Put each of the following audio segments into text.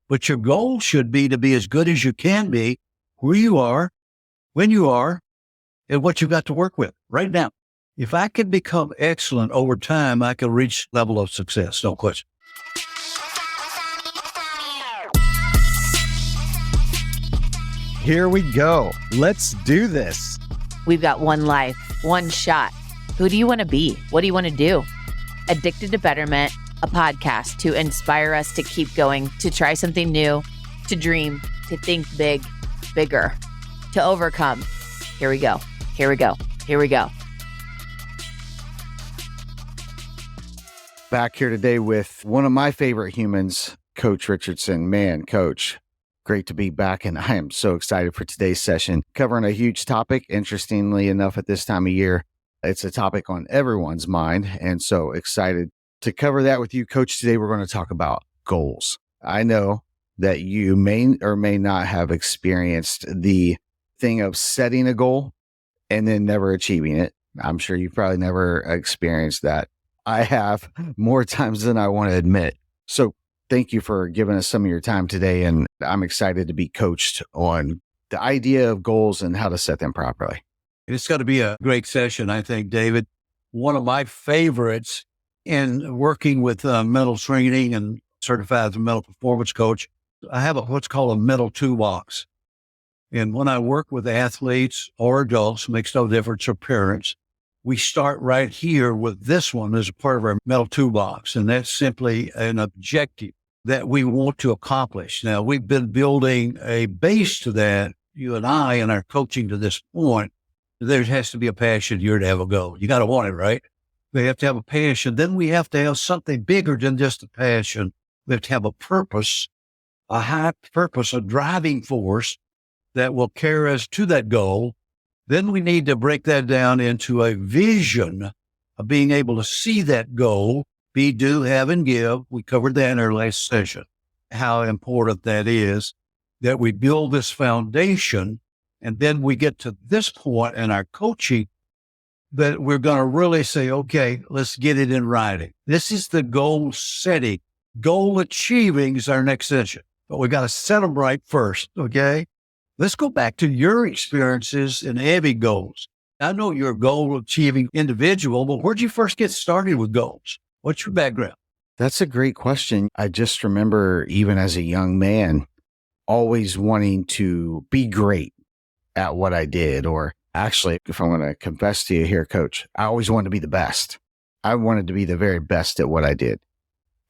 But your goal should be to be as good as you can be where you are, when you are, and what you've got to work with right now. If I can become excellent over time, I can reach level of success. No question. Here we go. Let's do this. We've got one life, one shot. Who do you want to be? What do you want to do? Addicted to Betterment, a podcast to inspire us to keep going, to try something new, to dream, to think big, bigger, to overcome. Here we go. Here we go. Here we go. Back here today with one of my favorite humans, Coach Richardson. Man, Coach, great to be back, and I am so excited for today's session, covering a huge topic. Interestingly enough, at this time of year, it's a topic on everyone's mind, and so excited to cover that with you, Coach. Today, we're going to talk about goals. I know that you may or may not have experienced the thing of setting a goal and then never achieving it. I'm sure you've probably never experienced that. I have more times than I want to admit. So thank you for giving us some of your time today. And I'm excited to be coached on the idea of goals and how to set them properly. It's got to be a great session, I think, David. One of my favorites in working with mental training and certified as a mental performance coach, I have what's called a mental toolbox. And when I work with athletes or adults, makes no difference, or parents, we start right here with this one as a part of our mental toolbox. And that's simply an objective that we want to accomplish. Now, we've been building a base to that, you and I, in our coaching to this point. There has to be a passion here to have a goal. You got to want it, right? We have to have a passion. Then we have to have something bigger than just a passion. We have to have a purpose, a high purpose, a driving force that will carry us to that goal. Then we need to break that down into a vision of being able to see that goal, be, do, have, and give. We covered that in our last session, how important that is, that we build this foundation. And then we get to this point in our coaching that we're going to really say, okay, let's get it in writing. This is the goal setting. Goal achieving is our next session, but we got to set them right first. Okay. Let's go back to your experiences in having goals. I know you're a goal achieving individual, but where'd you first get started with goals? What's your background? That's a great question. I just remember, even as a young man, always wanting to be great at what I did. Or actually, if I'm going to confess to you here, Coach, I always wanted to be the best. I wanted to be the very best at what I did,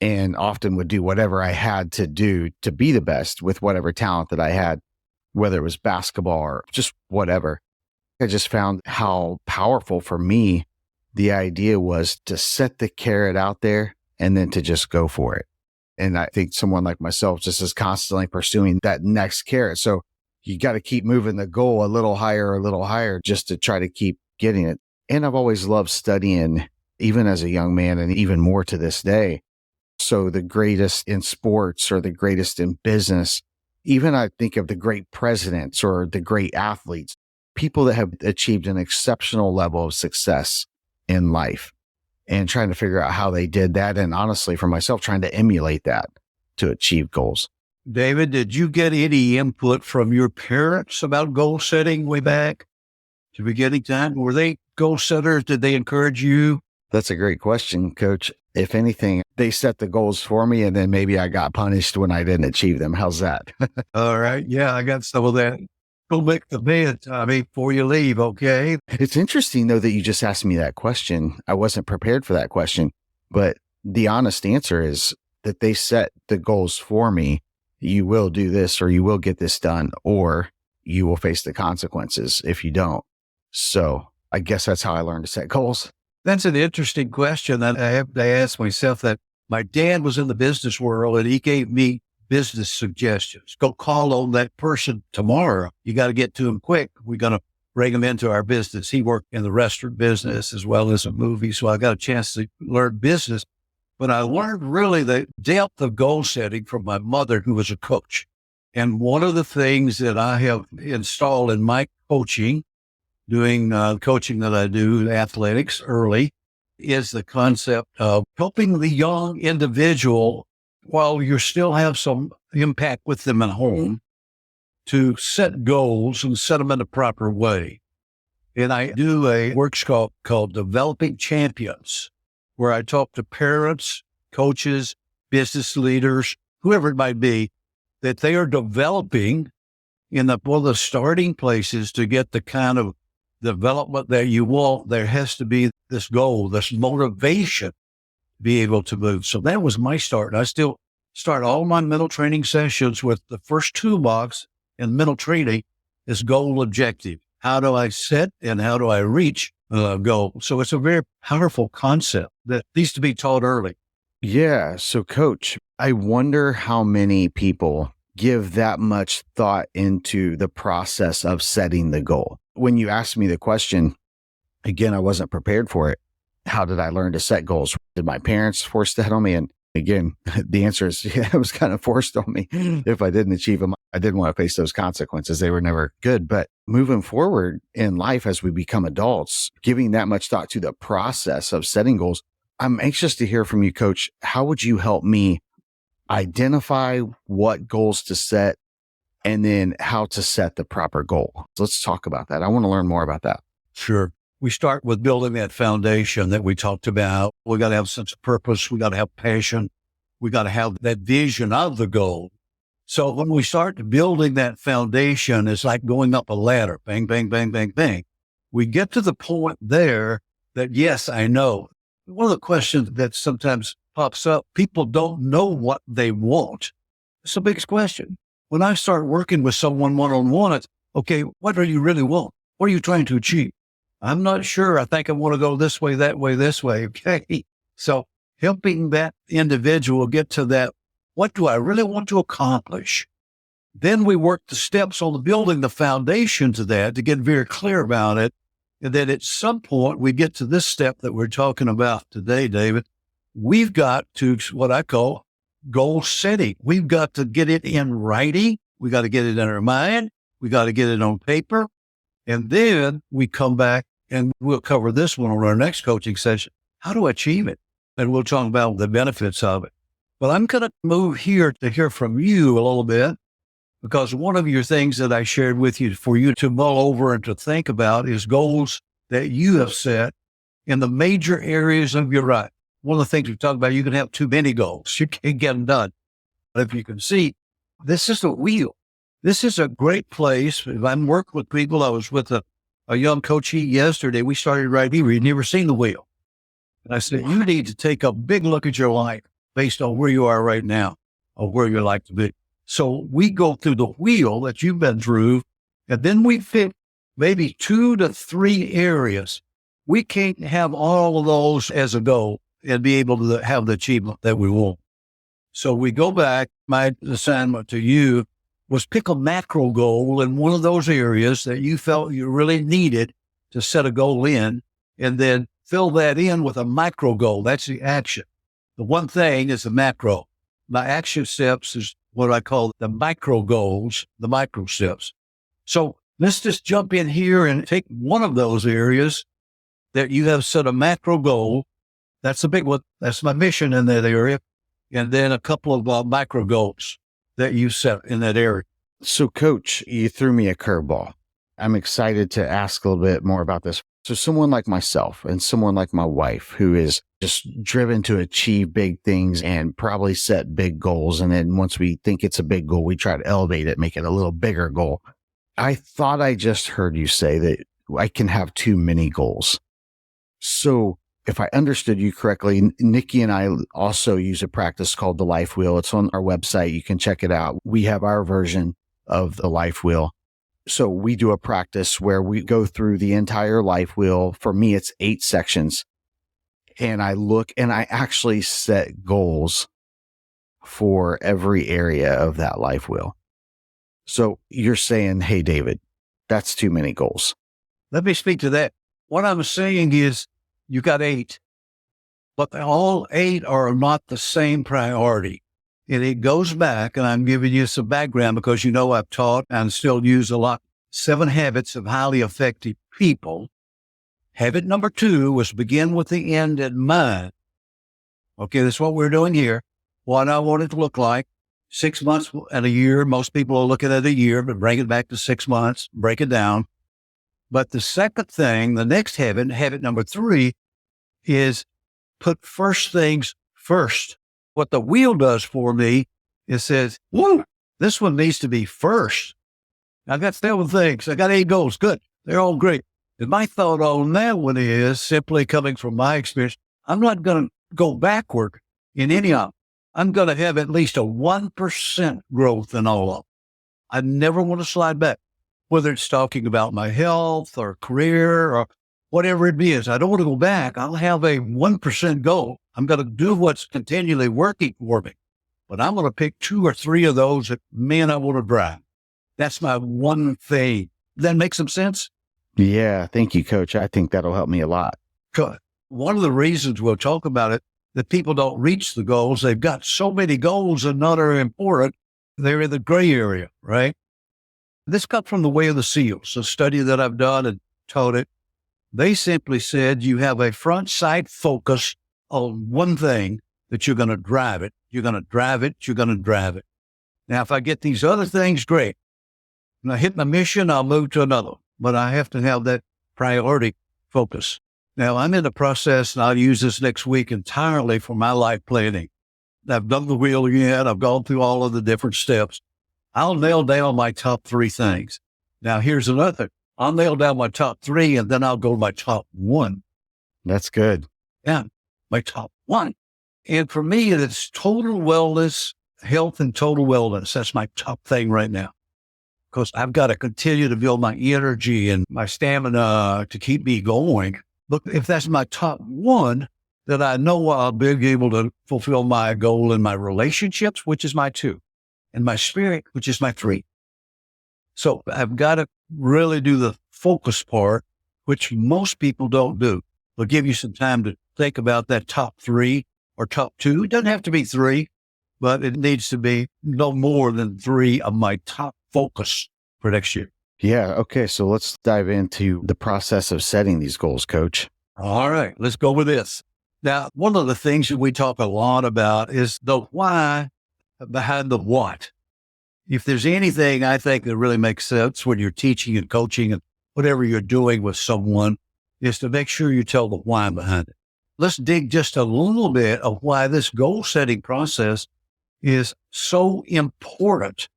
and often would do whatever I had to do to be the best with whatever talent that I had, whether it was basketball or just whatever. I just found how powerful for me the idea was to set the carrot out there and then to just go for it. And I think someone like myself just is constantly pursuing that next carrot. So you got to keep moving the goal a little higher just to try to keep getting it. And I've always loved studying, even as a young man, and even more to this day. So the greatest in sports or the greatest in business, even I think of the great presidents or the great athletes, people that have achieved an exceptional level of success in life, and trying to figure out how they did that. And honestly, for myself, trying to emulate that to achieve goals. David, did you get any input from your parents about goal setting way back to beginning time? Were they goal setters? Did they encourage you? That's a great question, Coach. If anything, they set the goals for me, and then maybe I got punished when I didn't achieve them. How's that? All right. Yeah, I got some of that. Go make the bed, Tommy, before you leave, okay? It's interesting, though, that you just asked me that question. I wasn't prepared for that question, but the honest answer is that they set the goals for me. You will do this, or you will get this done, or you will face the consequences if you don't. So I guess that's how I learned to set goals. That's an interesting question that I have to ask myself. That my dad was in the business world, and he gave me business suggestions. Go call on that person tomorrow. You got to get to him quick. We're going to bring him into our business. He worked in the restaurant business as well as a movie. So I got a chance to learn business, but I learned really the depth of goal setting from my mother, who was a coach. And one of the things that I have installed in my coaching, doing coaching that I do, athletics early, is the concept of helping the young individual while you still have some impact with them at home, to set goals and set them in the proper way. And I do a workshop called Developing Champions, where I talk to parents, coaches, business leaders, whoever it might be, that they are developing in one of the starting places to get the kind of development that you want. There has to be this goal, this motivation to be able to move. So that was my start. And I still start all my mental training sessions with the first toolbox in mental training is goal objective. How do I set and how do I reach a goal? So it's a very powerful concept that needs to be taught early. Yeah. So, Coach, I wonder how many people give that much thought into the process of setting the goal. When you asked me the question, again, I wasn't prepared for it. How did I learn to set goals? Did my parents force that on me? And again, the answer is, yeah, it was kind of forced on me. If I didn't achieve them, I didn't want to face those consequences. They were never good. But moving forward in life as we become adults, giving that much thought to the process of setting goals, I'm anxious to hear from you, Coach. How would you help me identify what goals to set and then how to set the proper goal? So let's talk about that. I want to learn more about that. Sure. We start with building that foundation that we talked about. We got to have a sense of purpose. We got to have passion. We got to have that vision of the goal. So when we start building that foundation, it's like going up a ladder, bang, bang, bang, bang, bang. We get to the point there that, yes, I know. One of the questions that sometimes pops up, people don't know what they want. It's the biggest question. When I start working with someone one-on-one, it's, okay, what do you really want? What are you trying to achieve? I'm not sure. I think I want to go this way, that way, this way. Okay. So helping that individual get to that, what do I really want to accomplish? Then we work the steps on the building the foundation to that to get very clear about it. And then at some point we get to this step that we're talking about today, David. We've got to what I call goal setting. We've got to get it in writing. We got to get it in our mind. We got to get it on paper. And then we come back and we'll cover this one on our next coaching session. How to achieve it? And we'll talk about the benefits of it. But I'm going to move here to hear from you a little bit, because one of your things that I shared with you for you to mull over and to think about is goals that you have set in the major areas of your life. One of the things we talk about, you can have too many goals. You can't get them done. But if you can see, this is a wheel. This is a great place. If I'm working with people, I was with a young coachee yesterday. We started right here. He'd never seen the wheel. And I said, you need to take a big look at your life based on where you are right now or where you'd like to be. So we go through the wheel that you've been through, and then we pick maybe 2 to 3 areas. We can't have all of those as a goal and be able to have the achievement that we want. So we go back. My assignment to you was pick a macro goal in one of those areas that you felt you really needed to set a goal in, and then fill that in with a micro goal. That's the action. The one thing is the macro. My action steps is what I call the micro goals, the micro steps. So let's just jump in here and take one of those areas that you have set a macro goal. That's a big one. That's my mission in that area. And then a couple of micro goals that you set in that area. So, Coach, you threw me a curveball. I'm excited to ask a little bit more about this. So someone like myself and someone like my wife who is just driven to achieve big things and probably set big goals. And then once we think it's a big goal, we try to elevate it, make it a little bigger goal. I thought I just heard you say that I can have too many goals. So if I understood you correctly, Nikki and I also use a practice called the Life Wheel. It's on our website. You can check it out. We have our version of the Life Wheel. So we do a practice where we go through the entire life wheel. For me, it's 8 sections. And I look and I actually set goals for every area of that life wheel. So you're saying, hey, David, that's too many goals. Let me speak to that. What I'm saying is you got 8, but all 8 are not the same priority. And it goes back, and I'm giving you some background because you know I've taught and still use a lot. 7 habits of highly effective people. Habit number 2 was begin with the end in mind. Okay, that's what we're doing here. what I want it to look like. 6 months and a year. Most people are looking at a year, but bring it back to 6 months, break it down. But the second thing, the next habit number 3, is put first things first. What the wheel does for me, it says, whoa, this one needs to be first. I got 7 things. I got 8 goals. Good. They're all great. And my thought on that one is, simply coming from my experience, I'm not going to go backward in any of them. I'm going to have at least a 1% growth in all of them. I never want to slide back, whether it's talking about my health or career or whatever it is. I don't want to go back. I'll have a 1% goal. I'm going to do what's continually working for me, but I'm going to pick 2 or 3 of those that, man, I want to drive. That's my one thing. Does that make some sense? Yeah. Thank you, Coach. I think that'll help me a lot. Good. One of the reasons we'll talk about it, that people don't reach the goals, they've got so many goals and none are important. They're in the gray area, right? This comes from the Way of the Seals, a study that I've done and taught it. They simply said you have a front sight focus on one thing that you're going to drive it. You're going to drive it. You're going to drive it. Now, if I get these other things, great. When I hit my mission, I'll move to another. But I have to have that priority focus. Now, I'm in the process, and I'll use this next week entirely for my life planning. I've done the wheel again. I've gone through all of the different steps. I'll nail down my top 3 things. Now, here's another thing. I'll nail down my top 3, and then I'll go to my top 1. That's good. Yeah, my top 1. And for me, it's total wellness, health and total wellness. That's my top thing right now. Because I've got to continue to build my energy and my stamina to keep me going. Look, if that's my top 1, then I know I'll be able to fulfill my goal in my relationships, which is my 2, and my spirit, which is my 3. So I've got to really do the focus part, which most people don't do. They'll give you some time to think about that top 3 or top 2. It doesn't have to be 3, but it needs to be no more than 3 of my top focus for next year. Yeah. Okay. So let's dive into the process of setting these goals, Coach. All right. Let's go with this. Now, one of the things that we talk a lot about is the why behind the what. If there's anything I think that really makes sense when you're teaching and coaching and whatever you're doing with someone, is to make sure you tell the why behind it. Let's dig just a little bit of why this goal setting process is so important.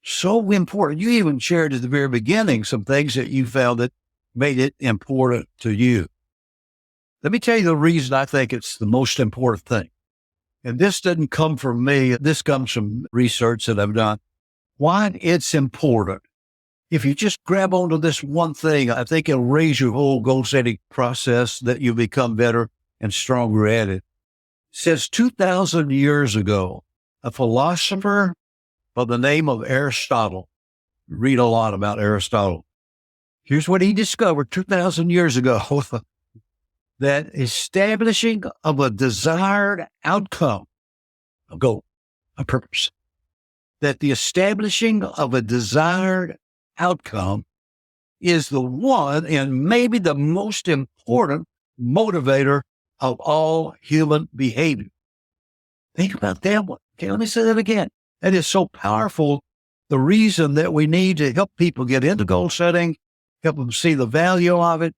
So important. You even shared at the very beginning some things that you found that made it important to you. Let me tell you the reason I think it's the most important thing. And this didn't come from me. This comes from research that I've done. Why it's important. If you just grab onto this one thing, I think it'll raise your whole goal setting process, that you become better and stronger at it. It says 2,000 years ago, a philosopher by the name of Aristotle. Read a lot about Aristotle. Here's what he discovered 2,000 years ago. That establishing of a desired outcome, a goal, a purpose, that the establishing of a desired outcome is the one and maybe the most important motivator of all human behavior. Think about that one. Okay, let me say that again. That is so powerful. The reason that we need to help people get into goal setting, help them see the value of it.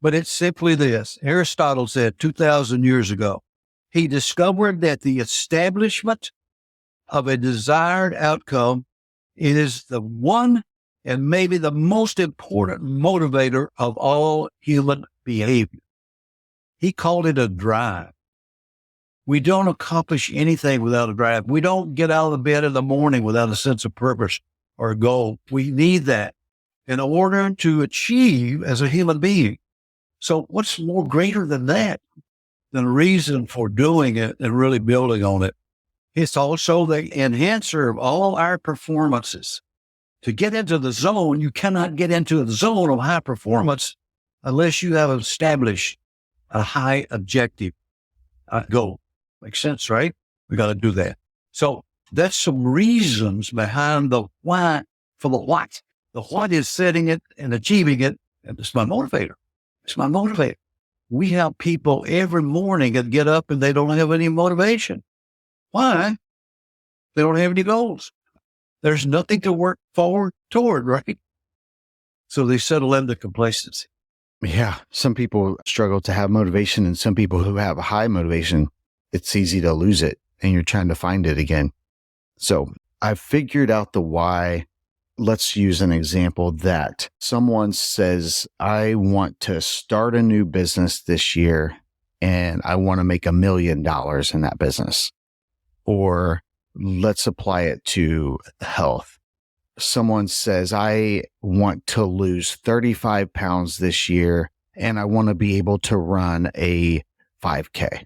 But it's simply this. Aristotle said 2,000 years ago, he discovered that the establishment of a desired outcome is the one and maybe the most important motivator of all human behavior. He called it a drive. We don't accomplish anything without a drive. We don't get out of the bed in the morning without a sense of purpose or a goal. We need that in order to achieve as a human being. So what's more greater than that, than a reason for doing it and really building on it? It's also the enhancer of all our performances. To get into the zone, you cannot get into the zone of high performance unless you have established a high objective goal. Makes sense, right? We got to do that. So that's some reasons behind the why for the what. The what is setting it and achieving it, and it's my motivator. It's my motivator. We have people every morning that get up and they don't have any motivation. Why? They don't have any goals. There's nothing to work forward toward, right? So they settle into complacency. Yeah. Some people struggle to have motivation, and some people who have high motivation, it's easy to lose it and you're trying to find it again. So I figured out the why. Let's use an example that someone says, I want to start a new business this year and I want to make $1 million in that business. Or let's apply it to health. Someone says, I want to lose 35 pounds this year and I want to be able to run a 5K.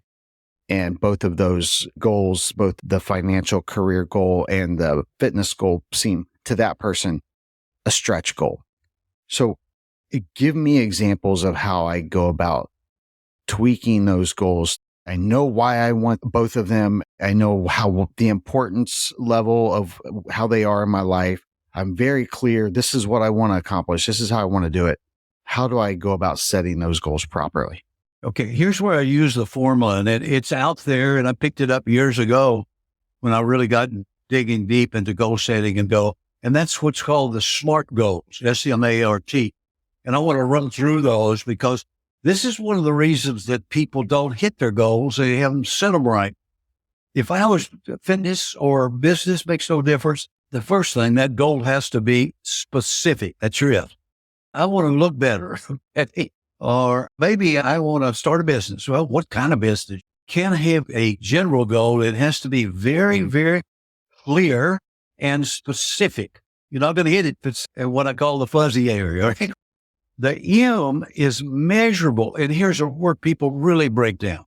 And both of those goals, both the financial career goal and the fitness goal, seem to that person a stretch goal. So give me examples of how I go about tweaking those goals. I know why I want both of them. I know how the importance level of how they are in my life. I'm very clear. This is what I want to accomplish. This is how I want to do it. How do I go about setting those goals properly? Okay, here's where I use the formula, and it's out there, and I picked it up years ago when I really got digging deep into goal setting and that's what's called the SMART goals, SMART. And I want to run through those because this is one of the reasons that people don't hit their goals. They haven't set them right. If I was fitness or business, makes no difference. The first thing, that goal has to be specific. That's your if. I want to look better. Or maybe I want to start a business. Well, what kind of business? Can't have a general goal. It has to be very, very clear and specific. You're not going to hit it if it's what I call the fuzzy area. Right? The M is measurable. And here's where people really break down.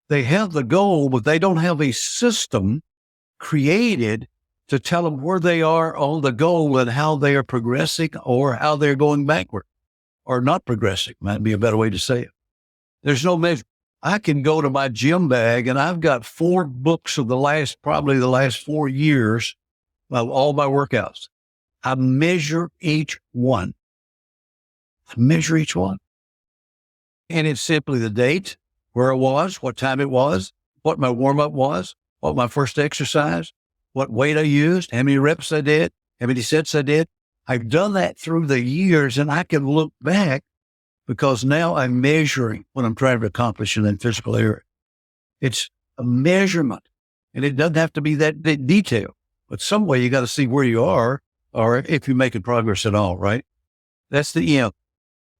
They have the goal, but they don't have a system created to tell them where they are on the goal and how they are progressing or how they're going backward. Or not progressing, might be a better way to say it. There's no measure. I can go to my gym bag and I've got 4 books of probably the last 4 years of all my workouts. I measure each one. And it's simply the date, where it was, what time it was, what my warm-up was, what my first exercise, what weight I used, how many reps I did, how many sets I did. I've done that through the years, and I can look back because now I'm measuring what I'm trying to accomplish in that physical area. It's a measurement, and it doesn't have to be that detailed, but some way you got to see where you are or if you're making progress at all, right? That's the M.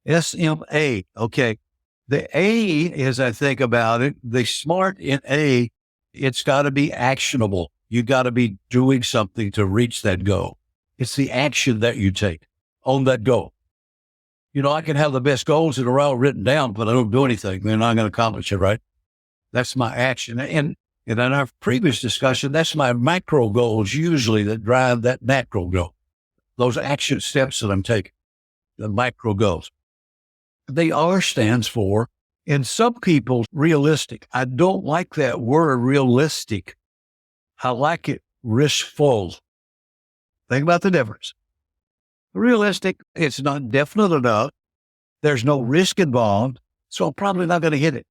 SMA, okay. The A, as I think about it, the SMART in A, it's got to be actionable. You got to be doing something to reach that goal. It's the action that you take on that goal. You know, I can have the best goals that are all written down, but I don't do anything. They're not going to accomplish it, right? That's my action. And in our previous discussion, that's my macro goals usually that drive that macro goal. Those action steps that I'm taking, the micro goals. The R stands for, in some people, realistic. I don't like that word realistic. I like it riskful. Think about the difference. Realistic, it's not definite enough. There's no risk involved, so I'm probably not going to hit it.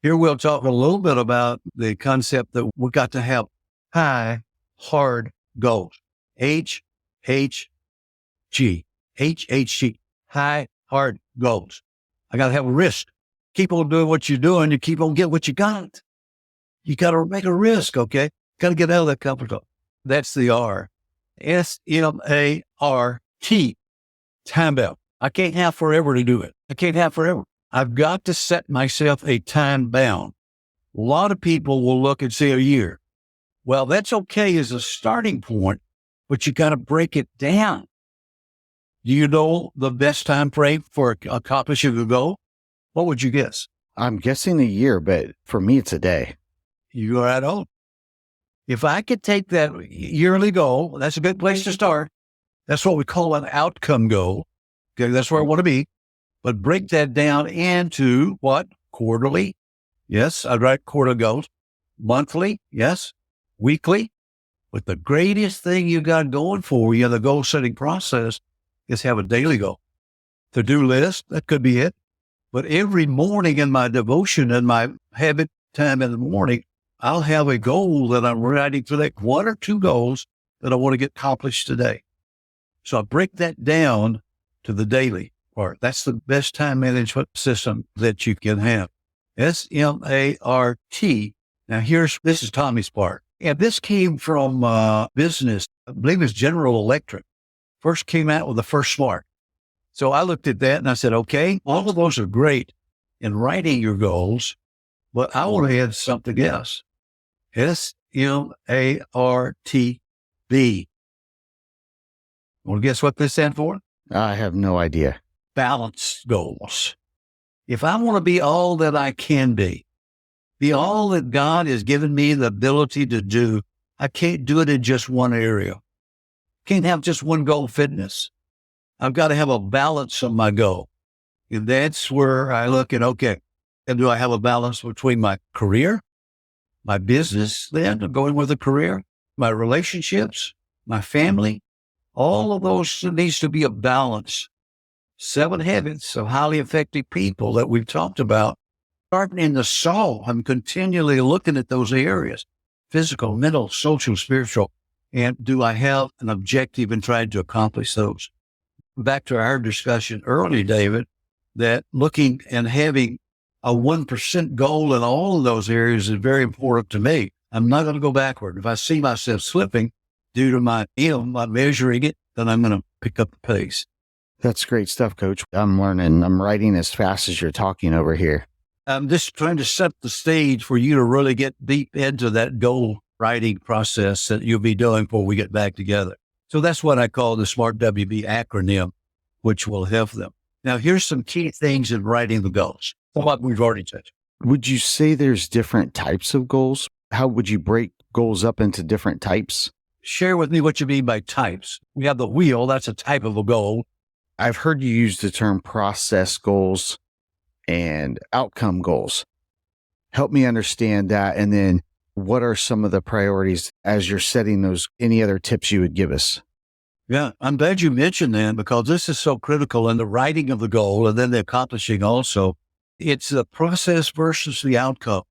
Here we'll talk a little bit about the concept that we got to have high, hard goals. HHG. High, hard goals. I got to have a risk. Keep on doing what you're doing. You keep on getting what you got. You got to make a risk, okay? Got to get out of that comfort zone. That's the R. SMART. Time bound. I can't have forever to do it. I can't have forever. I've got to set myself a time bound. A lot of people will look and say a year. Well, that's okay as a starting point, but you got to break it down. Do you know the best time frame for accomplishing a goal? What would you guess? I'm guessing a year, but for me, it's a day. You're right on. If I could take that yearly goal, that's a good place to start. That's what we call an outcome goal. Okay, that's where I want to be. But break that down into what? Quarterly. Yes, I'd write quarter goals. Monthly. Yes. Weekly. But the greatest thing you got going for you in the goal setting process is have a daily goal. To-do list, that could be it. But every morning in my devotion and my habit time in the morning, I'll have a goal that I'm writing for, like 1 or 2 goals that I want to get accomplished today. So I break that down to the daily part. That's the best time management system that you can have. SMART. Now this is Tommy's part. And this came from business. I believe it's General Electric. First came out with the first SMART. So I looked at that and I said, okay, all of those are great in writing your goals, but I want to add something else. SMARTB. Want to guess what this stands for? I have no idea. Balanced goals. If I want to be all that I can be all that God has given me the ability to do, I can't do it in just one area. Can't have just one goal fitness. I've got to have a balance of my goal. And that's where I look at, okay, and do I have a balance between my career, my business, then going with a career, my relationships, my family? All of those needs to be a balance. 7 habits of highly effective people that we've talked about. Starting in the soul, I'm continually looking at those areas, physical, mental, social, spiritual. And do I have an objective in trying to accomplish those? Back to our discussion earlier, David, that looking and having a 1% goal in all of those areas is very important to me. I'm not going to go backward. If I see myself slipping due to my measuring it, then I'm going to pick up the pace. That's great stuff, Coach. I'm learning. I'm writing as fast as you're talking over here. I'm just trying to set the stage for you to really get deep into that goal writing process that you'll be doing before we get back together. So that's what I call the SMART WB acronym, which will help them. Now, here's some key things in writing the goals. What we've already said. Would you say there's different types of goals? How would you break goals up into different types? Share with me what you mean by types. We have the wheel. That's a type of a goal. I've heard you use the term process goals and outcome goals. Help me understand that. And then what are some of the priorities as you're setting those? Any other tips you would give us? Yeah, I'm glad you mentioned that because this is so critical in the writing of the goal and then the accomplishing also. It's the process versus the outcome.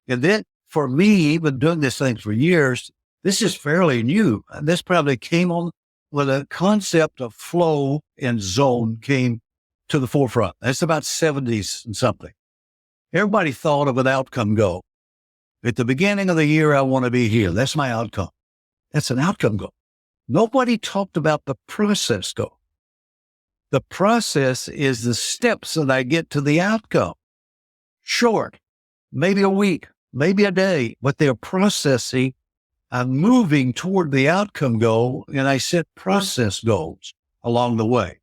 And then for me, even doing this thing for years, this is fairly new. This probably came on when the concept of flow and zone came to the forefront. That's about 70s and something. Everybody thought of an outcome goal. At the beginning of the year, I want to be here. That's my outcome. That's an outcome goal. Nobody talked about the process goal. The process is the steps that I get to the outcome. Short, maybe a week, maybe a day, but they're processing. I'm moving toward the outcome goal, and I set process goals along the way.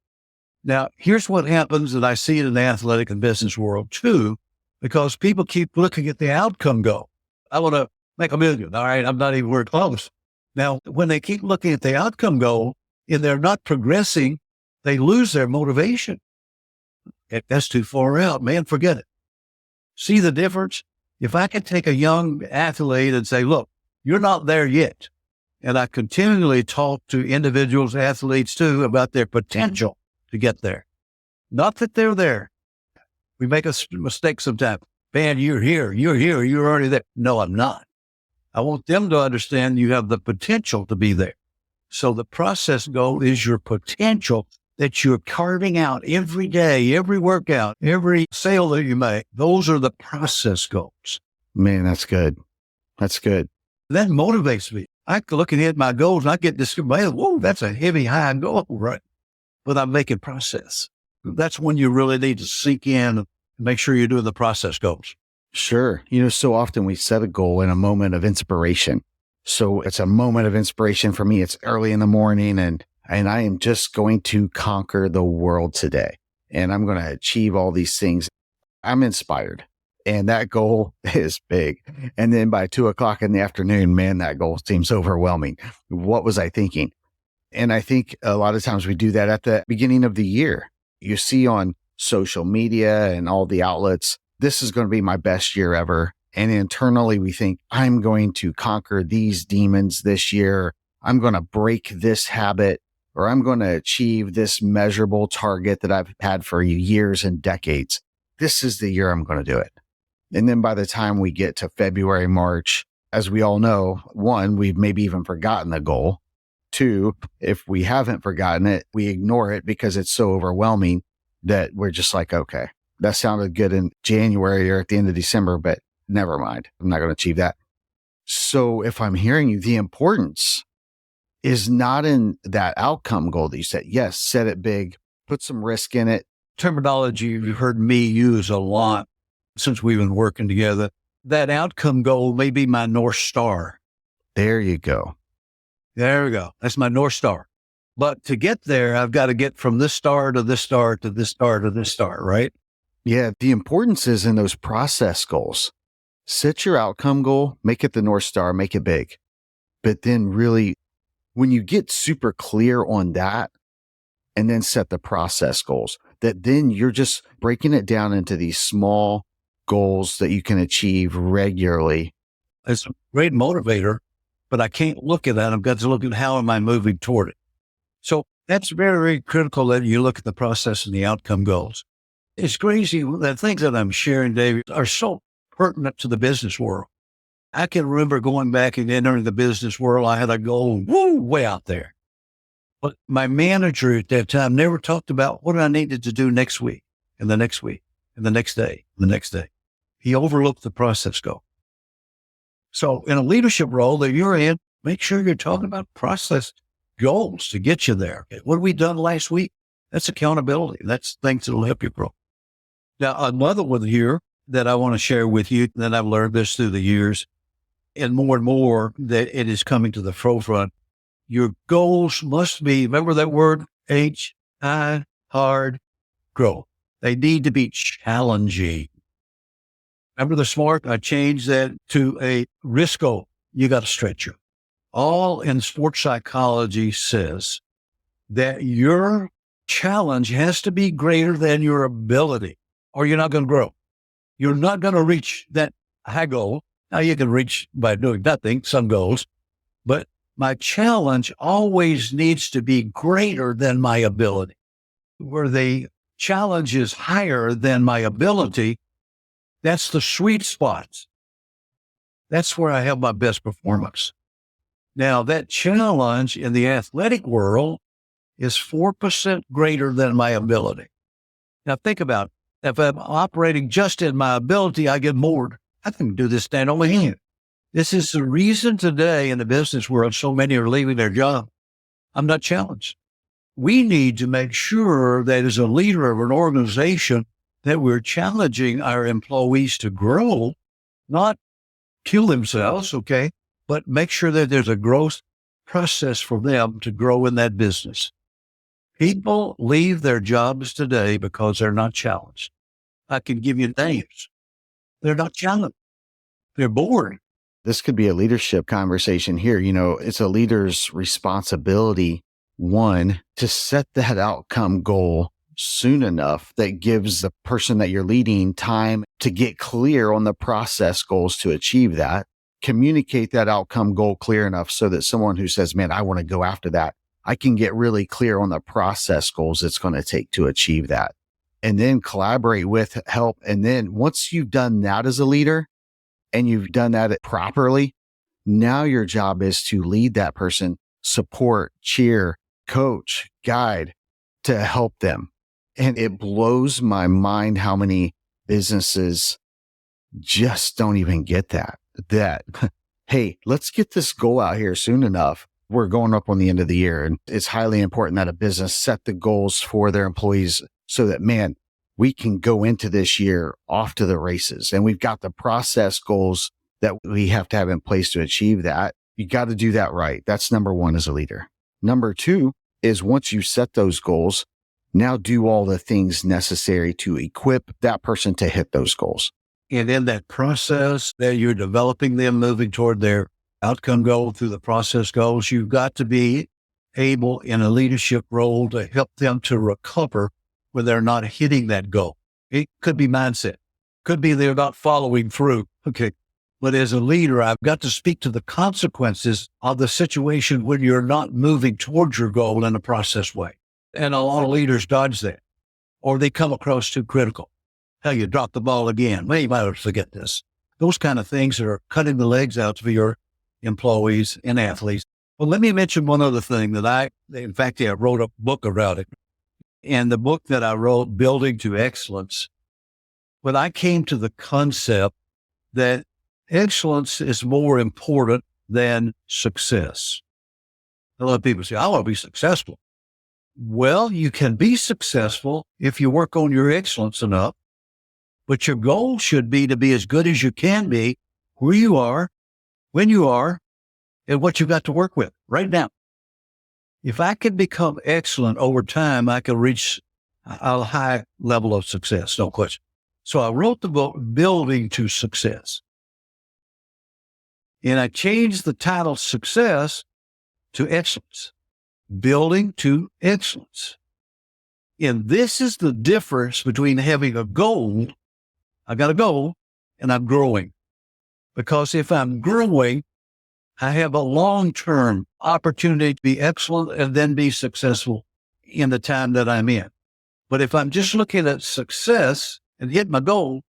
Now, here's what happens, and I see it in the athletic and business world too, because people keep looking at the outcome goal. I want to make $1 million. All right, I'm not even where close. Now, when they keep looking at the outcome goal and they're not progressing, they lose their motivation. If that's too far out, man, forget it. See the difference? If I can take a young athlete and say, look, you're not there yet. And I continually talk to individuals, athletes too, about their potential to get there. Not that they're there. We make a mistake sometimes. Man, you're here, you're already there. No, I'm not. I want them to understand you have the potential to be there. So the process goal is your potential that you're carving out every day, every workout, every sale that you make. Those are the process goals. Man, that's good. That's good. That motivates me. I look at my goals and I get this, whoa, that's a heavy, high goal, right? But I'm making process. That's when you really need to sink in and make sure you're doing the process goals. Sure. So often we set a goal in a moment of inspiration. So it's a moment of inspiration for me. It's early in the morning and I am just going to conquer the world today. And I'm going to achieve all these things. I'm inspired. And that goal is big. And then by 2:00 in the afternoon, man, that goal seems overwhelming. What was I thinking? And I think a lot of times we do that at the beginning of the year. You see on social media and all the outlets, this is going to be my best year ever. And internally we think, I'm going to conquer these demons this year. I'm going to break this habit, or I'm going to achieve this measurable target that I've had for years and decades. This is the year I'm going to do it. And then by the time we get to February, March, as we all know, one, we've maybe even forgotten the goal. Two, if we haven't forgotten it, we ignore it because it's so overwhelming that we're just like, okay, that sounded good in January or at the end of December, but never mind. I'm not going to achieve that. So if I'm hearing you, the importance is not in that outcome goal that you set. Yes, set it big, put some risk in it. Terminology you've heard me use a lot since we've been working together. That outcome goal may be my North Star. There you go. There we go. That's my North Star. But to get there, I've got to get from this star to this star to this star to this star, right? Yeah. The importance is in those process goals. Set your outcome goal, make it the North Star, make it big. But then really, when you get super clear on that and then set the process goals, that then you're just breaking it down into these small goals that you can achieve regularly. It's a great motivator, but I can't look at that. I've got to look at how am I moving toward it. So that's very, very critical that you look at the process and the outcome goals. It's crazy. The things that I'm sharing, David, are so pertinent to the business world. I can remember going back and entering the business world. I had a goal way out there. But my manager at that time never talked about what I needed to do next week and the next week and the next day, and the next day. He overlooked the process goal. So in a leadership role that you're in, make sure you're talking about process goals to get you there. Okay, what have we done last week? That's accountability. That's things that will help you grow. Now, another one here that I want to share with you that I've learned this through the years and more that it is coming to the forefront. Your goals must be, remember that word, hard, grow. They need to be challenging. Remember the SMART? I changed that to a risk goal. You got to stretch you. All in sports psychology says that your challenge has to be greater than your ability, or you're not going to grow. You're not going to reach that high goal. Now you can reach by doing nothing, some goals, but my challenge always needs to be greater than my ability. Where the challenge is higher than my ability, that's the sweet spot. That's where I have my best performance. Now, that challenge in the athletic world is 4% greater than my ability. Now, think about it. If I'm operating just in my ability, I get bored. I can do this stand on my hand. This is the reason today in the business world so many are leaving their job. I'm not challenged. We need to make sure that as a leader of an organization that we're challenging our employees to grow, not kill themselves, okay, but make sure that there's a growth process for them to grow in that business. People leave their jobs today because they're not challenged. I can give you names. They're not challenged. They're bored. This could be a leadership conversation here. You know, it's a leader's responsibility, one, to set that outcome goal soon enough that gives the person that you're leading time to get clear on the process goals to achieve that. Communicate that outcome goal clear enough so that someone who says, man, I want to go after that, I can get really clear on the process goals it's going to take to achieve that. And then collaborate with, help. And then once you've done that as a leader and you've done that properly, now your job is to lead that person, support, cheer, coach, guide to help them. And it blows my mind how many businesses just don't even get that, hey, let's get this goal out here soon enough. We're going up on the end of the year, and it's highly important that a business set the goals for their employees so that, man, we can go into this year off to the races. And we've got the process goals that we have to have in place to achieve that. You got to do that right. That's number one as a leader. Number two is once you set those goals, now do all the things necessary to equip that person to hit those goals. And in that process that you're developing them, moving toward their outcome goal through the process goals, you've got to be able in a leadership role to help them to recover when they're not hitting that goal. It could be mindset. Could be they're not following through. Okay. But as a leader, I've got to speak to the consequences of the situation when you're not moving towards your goal in a process way. And a lot of leaders dodge that, or they come across too critical. Hell, you dropped the ball again. Well, you might forget this. those kind of things that are cutting the legs out for your employees and athletes. Well, let me mention one other thing that I wrote a book about it. And the book that I wrote, Building to Excellence, when I came to the concept that excellence is more important than success. A lot of people say, I want to be successful. Well, you can be successful if you work on your excellence enough, but your goal should be to be as good as you can be where you are, when you are, and what you've got to work with right now. If I can become excellent over time, I can reach a high level of success, no question. So I wrote the book, Building to Success. And I changed the title Success to Excellence. Building to Excellence. And this is the difference between having a goal, I got a goal, and I'm growing. Because if I'm growing, I have a long-term opportunity to be excellent and then be successful in the time that I'm in. But if I'm just looking at success and hit my goal,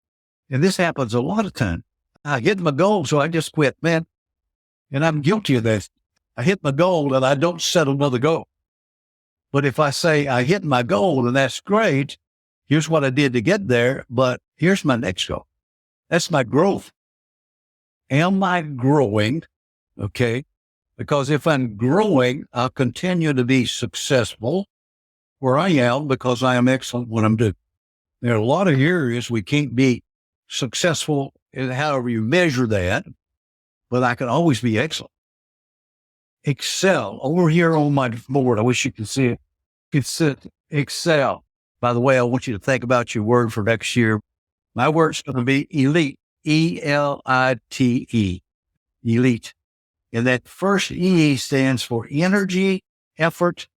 and this happens a lot of times, I hit my goal, so I just quit, man. And I'm guilty of this. I hit my goal and I don't set another goal. But if I say I hit my goal and that's great, here's what I did to get there, but here's my next goal. That's my growth. Am I growing? Okay. Because if I'm growing, I'll continue to be successful where I am because I am excellent what I'm doing. There are a lot of areas we can't be successful in however you measure that, but I can always be excellent. Excel. Over here on my board, I wish you could see it. It's Excel. By the way, I want you to think about your word for next year. My word's going to be elite. E-L-I-T-E. Elite. And that first E stands for energy, effort,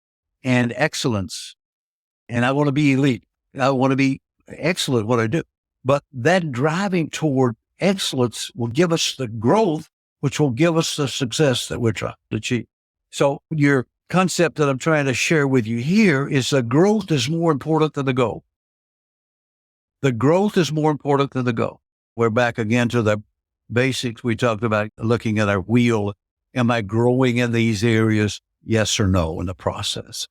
and excellence. And I want to be elite. I want to be excellent at what I do. But that driving toward excellence will give us the growth, which will give us the success that we're trying to achieve. So your concept that I'm trying to share with you here is that growth is more important than the goal. The growth is more important than the goal. We're back again to the basics. We talked about looking at our wheel. Am I growing in these areas? Yes or no in the process.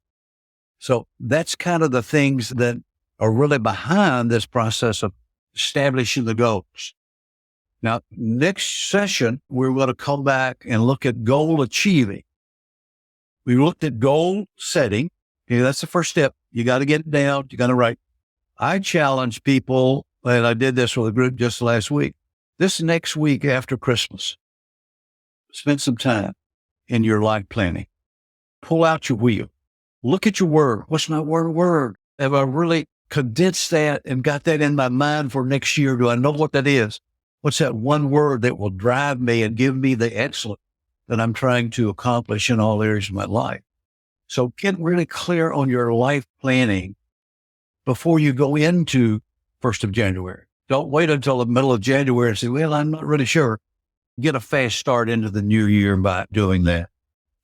So that's kind of the things that are really behind this process of establishing the goals. Now, next session, we're going to come back and look at goal achieving. We looked at goal setting. Okay, that's the first step. You got to get it down. You got to write. I challenge people, and I did this with a group just last week, this next week after Christmas, spend some time in your life planning. Pull out your wheel. Look at your word. What's my word? Have I really condensed that and got that in my mind for next year? Do I know what that is? What's that one word that will drive me and give me the excellence that I'm trying to accomplish in all areas of my life? So get really clear on your life planning before you go into 1st of January. Don't wait until the middle of January and say, well, I'm not really sure. Get a fast start into the new year by doing that.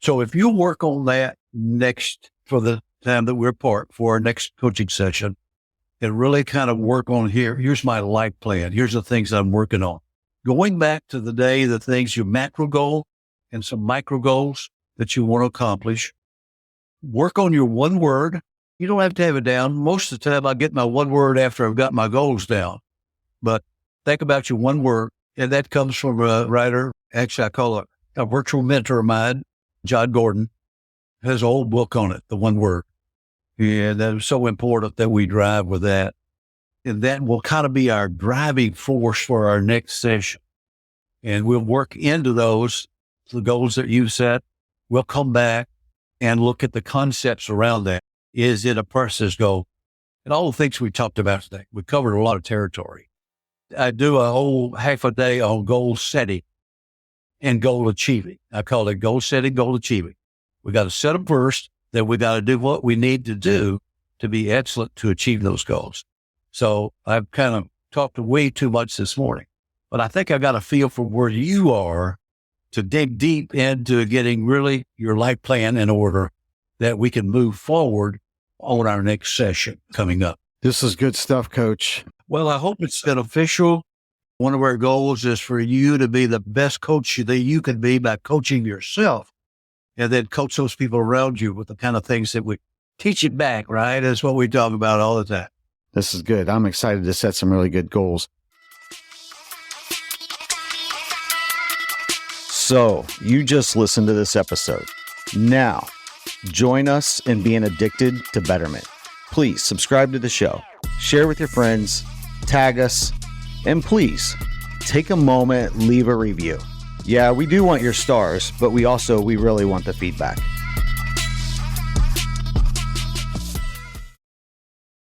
So if you work on that next for the time that we're apart for our next coaching session and really kind of work on here's my life plan. Here's the things I'm working on. Going back to the day, the things, your macro goal and some micro goals that you want to accomplish. Work on your one word. You don't have to have it down. Most of the time I get my one word after I've got my goals down, but think about your one word. And that comes from a writer, actually I call it a virtual mentor of mine, John Gordon, has a whole book on it, the one word. And that is so important that we drive with that. And that will kind of be our driving force for our next session. And we'll work into those, the goals that you set. We'll come back and look at the concepts around that. Is it a person's goal? And all the things we talked about today. We covered a lot of territory. I do a whole half a day on goal setting and goal achieving. I call it goal setting, goal achieving. We got to set them first, then we got to do what we need to do to be excellent to achieve those goals. So I've kind of talked way too much this morning, but I think I got a feel for where you are to dig deep into getting really your life plan in order that we can move forward on our next session coming up. This is good stuff, Coach. Well, I hope it's beneficial. One of our goals is for you to be the best coach that you can be by coaching yourself, and then coach those people around you with the kind of things that we teach it back, right? That's what we talk about all the time. This is good. I'm excited to set some really good goals. So you just listened to this episode. Now, join us in being addicted to betterment. Please subscribe to the show, share with your friends, tag us, and please take a moment, leave a review. Yeah, we do want your stars, but we really want the feedback.